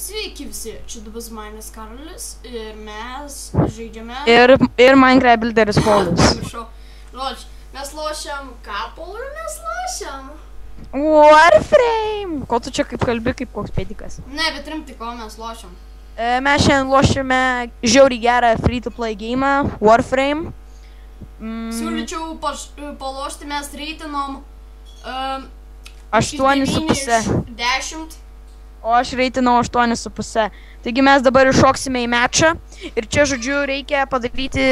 Sveiki visi, čia dabar Mainas Karolis ir mes žaidžiame... Ir Minecraft Builderis Paulius. Žodžiu, mes lošiam ką, Pauliu, mes lošiam? Warframe! Ko tu čia kaip kalbi, kaip koks pėdikas? Ne, bet rimtai, ko mes lošiam? Mes šiandien lošime žiauriai gerą free-to-play game, Warframe. Siūlyčiau palošti, mes reitinom 8,5. 10. O aš reitinau 8,5. Taigi mes dabar iššoksime į mečą. Ir čia, žodžiu, reikia padaryti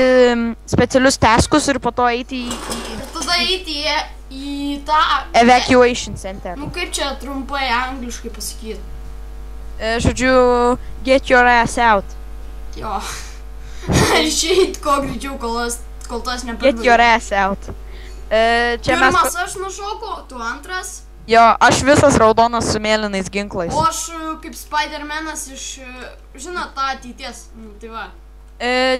specialius taskus ir po to eiti Ir tada eiti į tą... Evacuation center. Nu kaip čia trumpai angliškai pasakyti? Žodžiu, get your ass out. Jo. Išeit ko greičiau, kol tas nepabaigė. Get your ass out. Pirmas aš nušoku, tu antras. Jo, aš visas raudonas su mėlynais ginklais. O aš kaip Spider-Manas iš, žinot, tą ateities. Nu, tai va.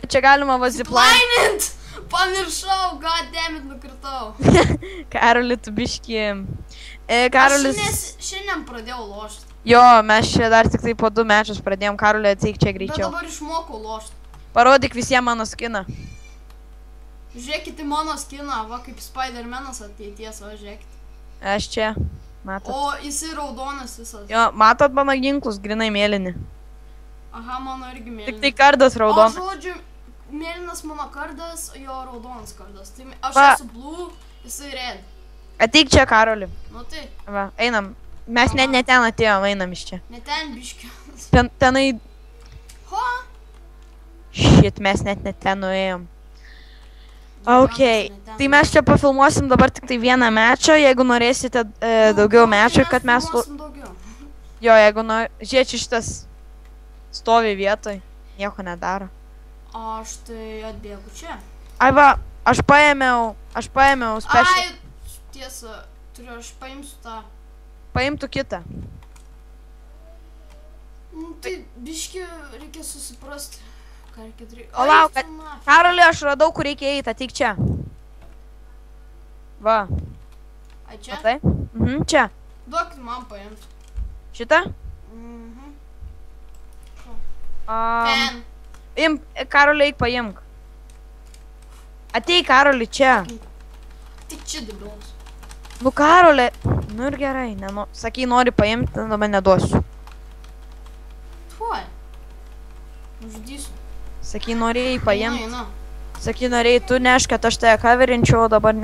Čia galima ziplainint! Pamiršau, goddammit, nukritau. Karoli, tu biški. Karolis... Aš šiandien pradėjau lošti. Jo, mes čia dar tik tai po 2 mečus pradėjom. Karoli, ateik čia greičiau. Bet dabar išmokau lošti. Parodyk visiems mano skiną. Žiūrėkit į mano skiną, va kaip Spider-Manas ateities, va žiūrėkit. Aš čia, matot. O, jisai raudonas visas. Jo, matot mano ginklus, grinai mėlyni. Aha, mano irgi mėlyni. Tik tai kardas raudonas. O, žodžiu, mėlynas mano kardas, jo raudonas kardas. Tai aš esu blue, jisai red. Ateik čia, Karoli. Nu tai. Va, einam. Mes ne ten atėjom, einam iš čia. Ne ten biškiu. Tenai... Ho? Shit, mes net ne ten nuėjom. Ok, tai mes čia pafilmuosim dabar tik tai vieną mečą, jeigu norėsite daugiau mečų, kad mes... Jo, jeigu žiūrėk, šitas stovi vietoj, nieko nedaro. Aš tai atbėgu čia. Ai va, aš paėmiau special... Ai, tiesa, aš paimsiu tą. Paimtų kitą. Tai biški reikia susiprasti. O lauk, Karoli, aš radau, kur reikia eiti, ateik čia. Va. Ai čia? Matai? Čia. Duokit man paimti. Šitą? Ten. Karoli, eik paimk. Ateik, Karoli, čia. Tik čia debilas. Nu, Karoli. Nu ir gerai, sakai, nori paimti, dabar neduosiu. Tuoj. Uždysiu. Sakai, norėjai paimti. Eina. Sakai, norėjai, tu neš, kad aš tave coverinčiau, o dabar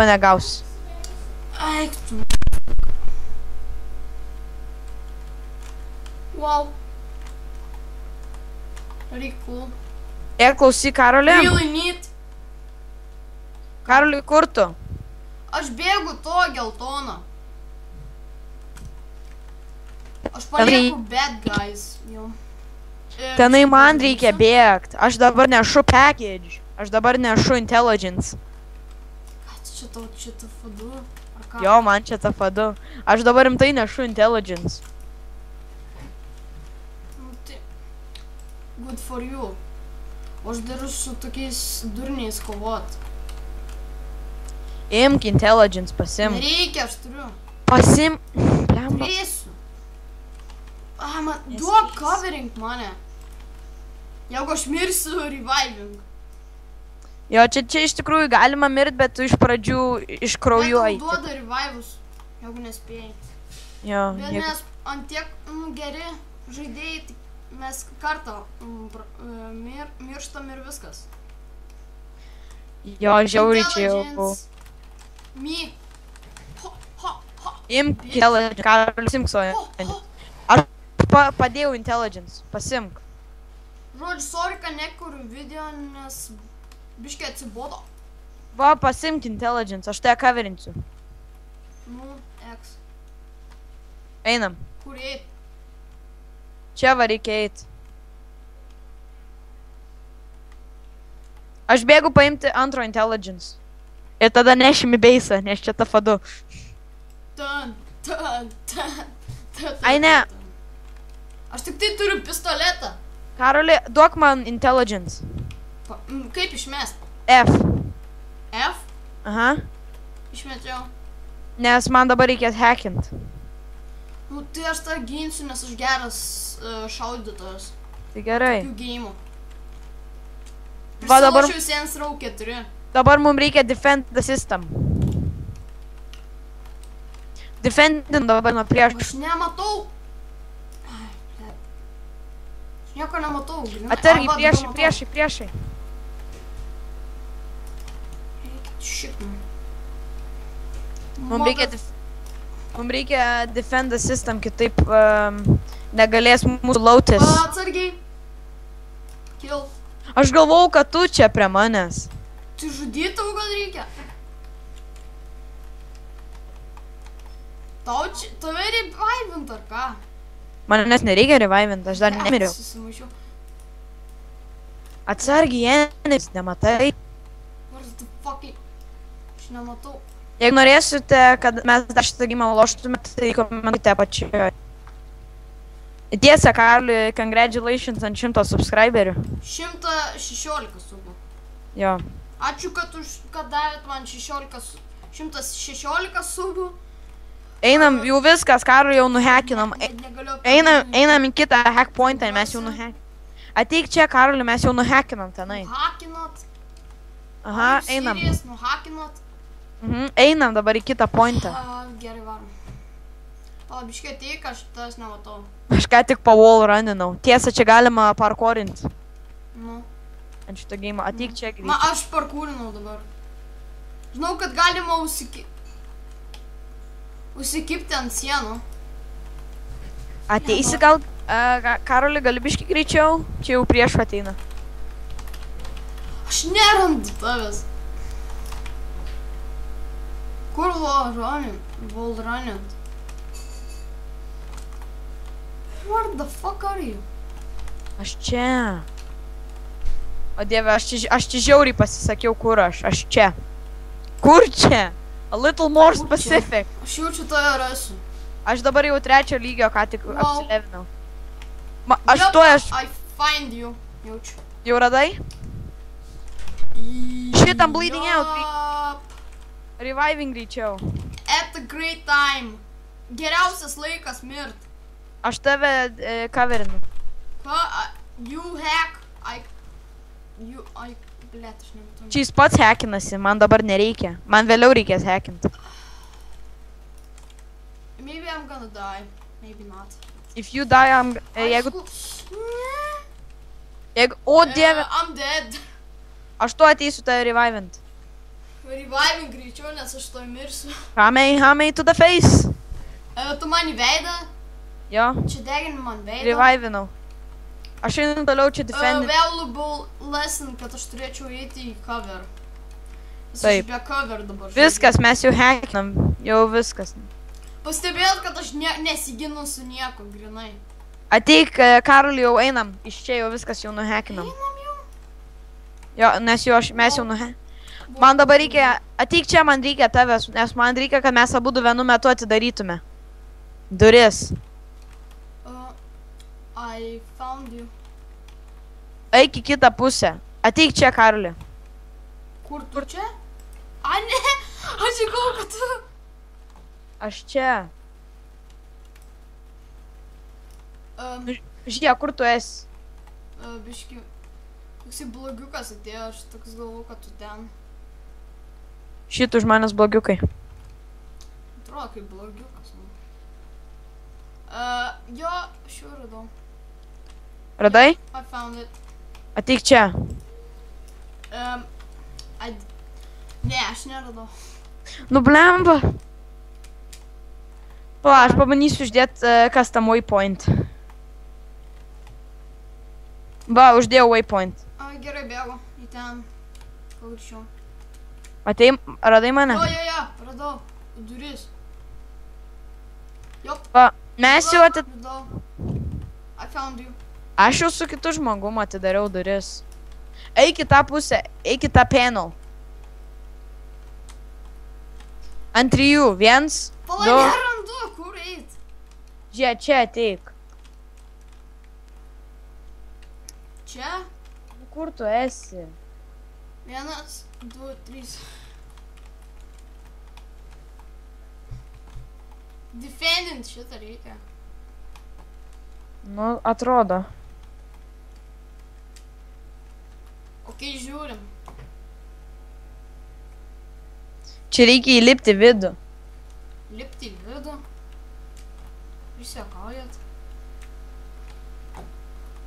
negausi. Eik tu. Wow. Very cool. Klausyk, Karoli. Really neat. Karoli, kur tu? Aš bėgu to geltoną. Aš palieku bad guys. Jau. Tenai man reikia bėgt. Aš dabar nešu package. Aš dabar nešu intelligence. Ką čia tau čia TF2? Jo, man čia TF2. Aš dabar rimtai nešu intelligence. Nu tai... Good for you. O aš dar su tokiais durniais kovot. Imk intelligence, pasimk. Nereikia, aš turiu. Pasimk. Turėsiu. Man, duok covering mane. Jeigu aš mirsiu, reviving. Jo, čia iš tikrųjų galima mirt, bet tu iš pradžių iškraujuoji. Bet tau duoda revivus, jeigu nespėjai. Jo. Bet mes antiek, geri žaidėjai, mes kartą mirštam ir viskas. Jo, žiauriai čia jau. Me. Imk intelligence, Karoli, simk savo. Aš padėjau intelligence, pasimk. Žodžiu, sorry, kad nekuriu video, nes biškai atsibodo. Va, pasimk intelligence, aš tave coverinsiu. Nu, X. Einam. Kur eit? Čia va reikia eit. Aš bėgu paimti antro intelligence. Ir tada nešim į beisą, nes čia TF2. Ai ne. Aš tik tai turiu pistoletą. Karoli, duok man intelligence. Kaip išmest? F. F? Aha. Išmečiau. Nes man dabar reikės hackint. Nu, tai aš tą ginsiu, nes aš geras šaudytojas. Tai gerai. Tokių geimų. Va, dabar- Prisilošiau Saints Row 4. Dabar mums reikia defend the system. Defendin dabar nuo prieš. Aš nematau. Ai, blet. Aš nieko nematau. grynai. Atsargiai, Arba priešai, dabar priešai, priešai. matau. Shit, man. Mums reikia, mums reikia defend the system, kitaip negalės mūsų lautis. Atsargiai. Kill. Aš galvau, kad tu čia prie manęs. Tai žudytau gal reikia. Tave revive ar ką? Manęs nereikia revivint, aš dar nemiriau. Susimaišiau. Atsargiai, Enis, nematai. What the fuck? Aš nematau. Jeigu norėsite, kad mes dar šitą gimą loštume, tai komentuokite apačioje. Tiesa, Karliui, congratulations ant 100 subscriberių. 116 subų. Jo. Ačiū, kad davėt man 116 subų. Einam, jau viskas, Karliui jau nuhekinam. Negaliu Einam į kitą hack pointą, mes jau nuhekinam. Ateik čia, Karliui, mes jau nuhekinam tenai. Nuhakinot. Aha, einam. Nuhakinot. Einam dabar į kitą pointą. Gerai, varom. Biškai ateik, aš tas nematau. Aš ką tik pa wall runinau. Tiesa, čia galima parkourinti. Nu. Ant šito game. Ateik čia grįžti. Aš parkūrinau dabar. Žinau, kad galima užsikipti ant sienų. Ateisi gal, Karoli, gali biški greičiau? Čia jau prieš ateina. Aš nerandu tavęs. Kur wall running? Where the fuck are you? Aš čia. O dieve, aš čia žiauriai pasisakiau, kur aš. Aš čia. Kur čia? A little more specific. Aš jaučiu tave rasiu. Aš dabar jau 3 lygio, ką tik Wow. apsilevinau. Aš I find you. Jaučiu. jau radai? Shit, I'm bleeding out. Yup. Reviving greičiau. At the great time. Geriausias laikas mirt. Aš tave coverinu. You hack. Blet, aš nematau. Čia jis pats hackinasi, man dabar nereikia. Man vėliau reikės hackinti. Maybe I'm gonna die. Maybe not. If you die, jeigu... O dieve, I'm dead. aš tu ateisiu tave revivint. Reviving greičiau, nes aš to mirsiu. Hamei to the face. Tu man į veidą? Jo, Čia degini man veidą? revivinau. Aš einu toliau čia defendint. Valuable lesson, kad aš turėčiau eiti į cover. Nes Taip. aš be cover dabar. Viskas, mes jau hackinam. Jau viskas. Pastebėjot, kad aš nesiginu su nieko, grinai. Ateik, Karoli, jau einam. Iš čia jau viskas jau nuhackinam. Einam jau? Jo, nes mes jau nuhackinam. Man dabar reikia, ateik čia, man reikia tavęs, nes man reikia, kad mes abudu vienu metu atidarytume. Duris. I found you. Eik į kitą pusę. Ateik čia, Karoli. Kur tu čia? A, ne! Aš žinau, kad tu... Aš čia. Žiūrėk, kur tu esi? Biški... Koksai blogiukas atėjo, aš toks galvoju, kad tu ten. Šit už manęs blogiukai. Atrodo, kaip blogiukas. Jo, aš jau radau. Radai? I found it. Ateik čia. Ne, aš neradau. Nu, blemba. Pa, aš pabandysiu uždėti custom waypoint. Va, uždėjau waypoint. Gerai, bėgu į ten. Kaučiau. Atei, radai mane? Jo, radau. Duris. Jop. Va, mes jau Radau. I found you. Aš jau su kitu žmogum atidariau duris. Eik į tą pusę, eik į tą panel. Ant 3, 1, Pala, 2. nerandu, kur eit. Žiūrėk, čia ateik. Čia? Kur tu esi? 1, 2, 3. Defendint šitą reikia. Nu, atrodo. Okei, žiūrim. Čia reikia įlipti vidų. Lipti į vidų. Išsiekaujat.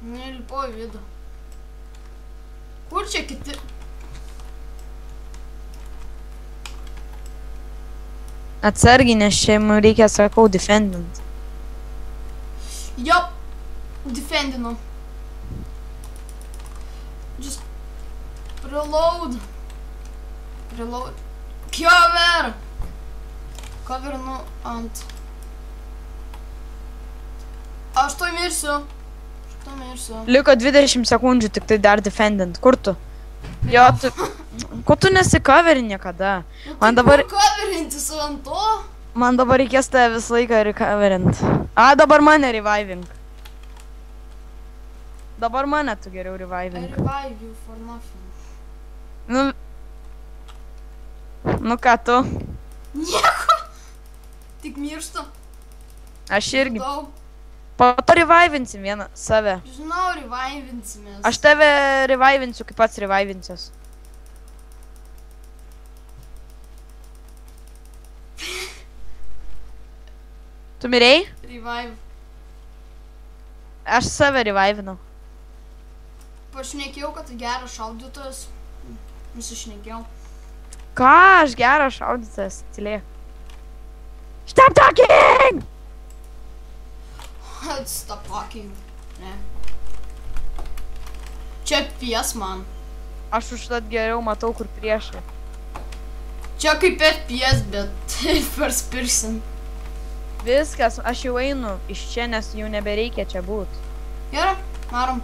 Nelipo į vidų. Kur čia kiti? Atsargiai, nes čia mums reikia, sakau, defendint. Jo. Defendinu. Just reload. Reload. Cover. Cover, nu, ant. Aš to mirsiu. Liko 20 sekundžių, tik tai dar defendint. Kur tu? Jo, tu... Ko tu nesicoveri niekada? Man dabar... Coverinti su ant to? Man dabar reikės tave visą laiką recoverint. A, dabar mane reviving. Dabar mane tu geriau reviving. I revive you for nothing. Nu ką tu? Nieko. Tik mirštu. Aš irgi. Po to revivinsim vieną save. Žinau, revivinsimės. Aš tave revivinsiu, kaip pats revivinsias. Tu mirei? Revive. Aš save revivinau. Pašnekėjau, kad tai geras šaudytojas. Nusišnekėjau. Ką? Aš geras šaudytojas. Tylėk. Stop talking! Stop talking. Ne. Čia FPS man. Aš užtat geriau matau, kur priešai. Čia kaip FPS, bet first person. Viskas, aš jau einu iš čia, nes jau nebereikia čia būt. Gerai, varom.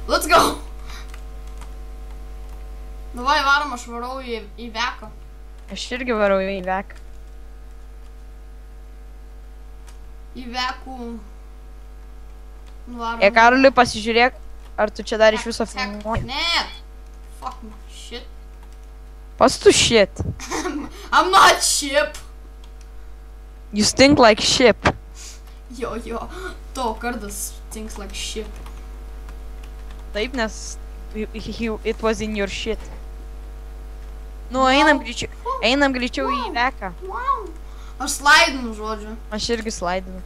Let's go! Davai, varom, aš varau į veką. Aš irgi varau į veką. Į vekų. Varom. Karoli, pasižiūrėk, ar tu čia dar iš viso filmuoji. Ne! Fuck my shit. Pas tu shit. I'm not ship. You stink like ship. Jo. Tavo kardas stinks like ship. Taip, nes it was in your shit. Nu, einam greičiau į veką. Wow. Aš slaidinu, žodžiu. Aš irgi slaidinu.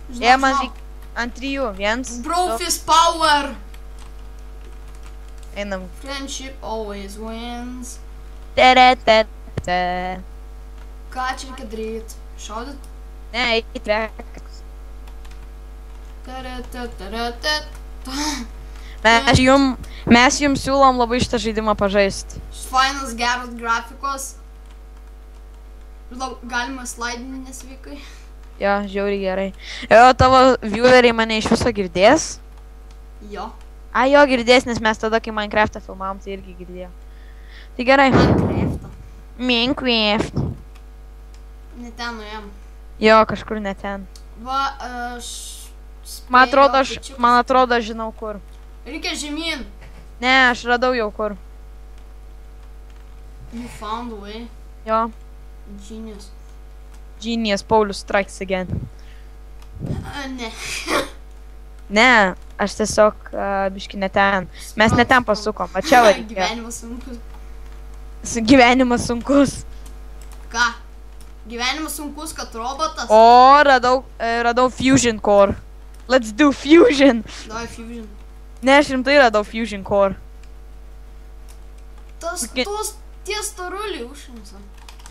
Žinau, Man reikia ant 3, 1. Brofist power. Einam. Friendship always wins. Te. Ką čia reikia daryt? Šaudyt? Ne, eit veką. Mes jums siūlom labai šitą žaidimą pažaisti. Fainas, geros grafikos. Galima slaidinti nesveikai. Jo, žiauriai gerai. Jo, tavo vieweriai mane iš viso girdės? Jo. A, jo, girdės, nes mes tada, kai Minecraft'ą filmavom, tai irgi girdėjom. Tai gerai. Minecraft. Ne ten nuėjom. Jo, kažkur ne ten. Va, aš... Man atrodo, žinau kur. Reikia žemyn. Ne, aš radau jau kur. You found a way. Jo. Genius. Genius, Paulius strikes again. Ne. Ne, aš tiesiog biški ne ten. Mes ne ten pasukom, va čia va reikėjo. Gyvenimas sunkus. Gyvenimas sunkus. Ką? Gyvenimas sunkus, kad robotas? O, radau Fusion Core. Let's do Fusion. Davai Fusion. Ne, aš rimtai radau Fusion Core. Tie storuliai užšimsa.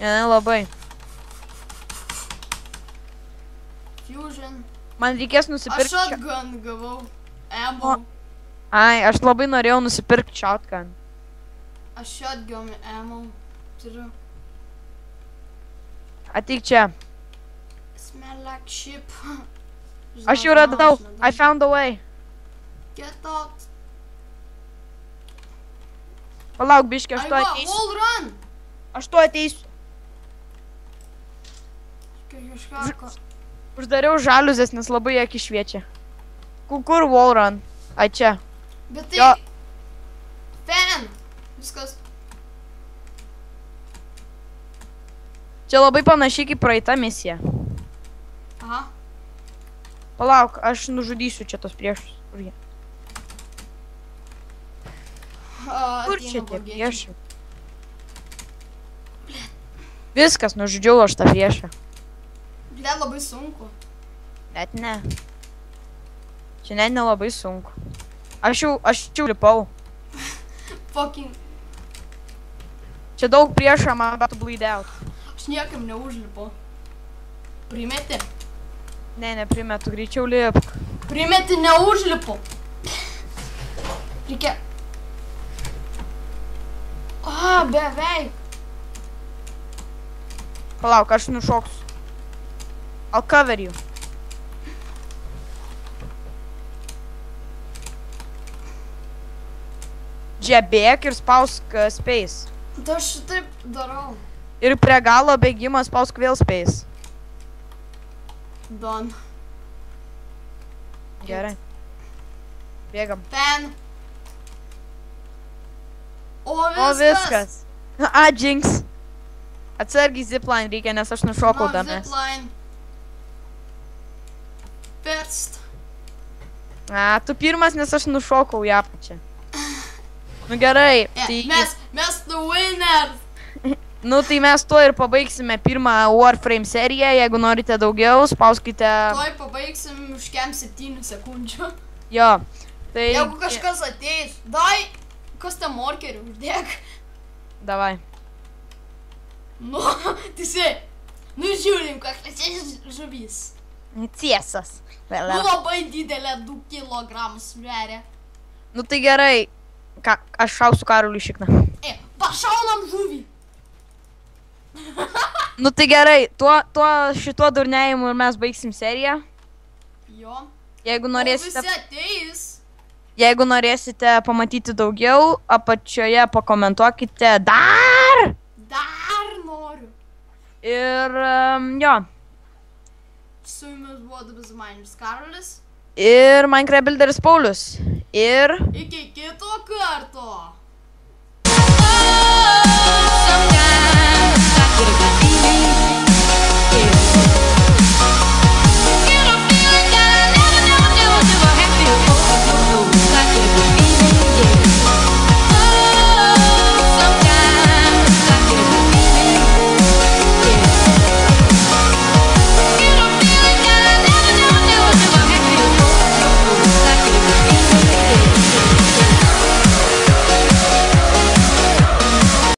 Ne, labai. Fusion. Man reikės Aš nusipirkti... shotgun gavau. Ammo. Ai, aš labai norėjau nusipirkti shotgun. Aš shotgun ammo turiu. Ateik čia. Smell like ship. Aš jau radau. I found a way. Get out. Palauk, biški, aš to Aiva, ateisiu. wall run. Aš to ateisiu. Kažką. Uždariau žaliuzės, nes labai akį šviečia. Kur wall run? Ai čia. Bet Jo. tai... Fan. Viskas. Čia labai panašiai kaip praeita misija. Aha. Palauk, aš nužudysiu čia tos priešus. Kur jie? Kur čia tie priešai? Viskas, nužudžiau aš tą priešą. Ble, labai sunku. Bet ne. Čia net nelabai sunku. Aš jau lipau. Fucking. Čia daug priešą, man bet bleed out. Aš niekam neužlipu. Primeti? Ne, neprimetu, greičiau lipk. Primeti, neužlipu. Reikia. Beveik. Palauk, aš nušoksiu. I'll cover you. Džebėk ir spausk space. Tai aš šitaip darau. Ir prie galo bėgimo spausk vėl space. Done. Gerai. Bėgam. Ten. O viskas. Jinx. Atsargiai zipline reikia, nes aš nušokau dames. Zipline. First. Tu pirmas, nes aš nušokau į apačią. Nu gerai. Mes the winners. Nu tai mes to ir pabaigsime pirmą Warframe seriją. Jeigu norite daugiau, spauskite. Tuoj pabaigsim už kem 7 sekundžių. Jo. Tai... Jeigu kažkas ateis, kas tą markerį uždėk. Davai. Nu, tiesiai. Nu žiūrim, kokias žuvis. Tiesas. Nu labai didelė 2 kilogramų sveria. Nu tai gerai. Aš šausiu Karoliui šikną. Pašaunam žuvį. Nu tai gerai, šituo durnėjimu ir mes baigsim seriją. Jo. Jeigu norėsite... O visi ateis. Jeigu norėsite pamatyti daugiau, apačioje pakomentuokite dar. Dar noriu. Ir jo. Su jumis buvo Dubizmainis Karolis. Ir Minecraft Builderis Paulius. Ir... Iki kito karto.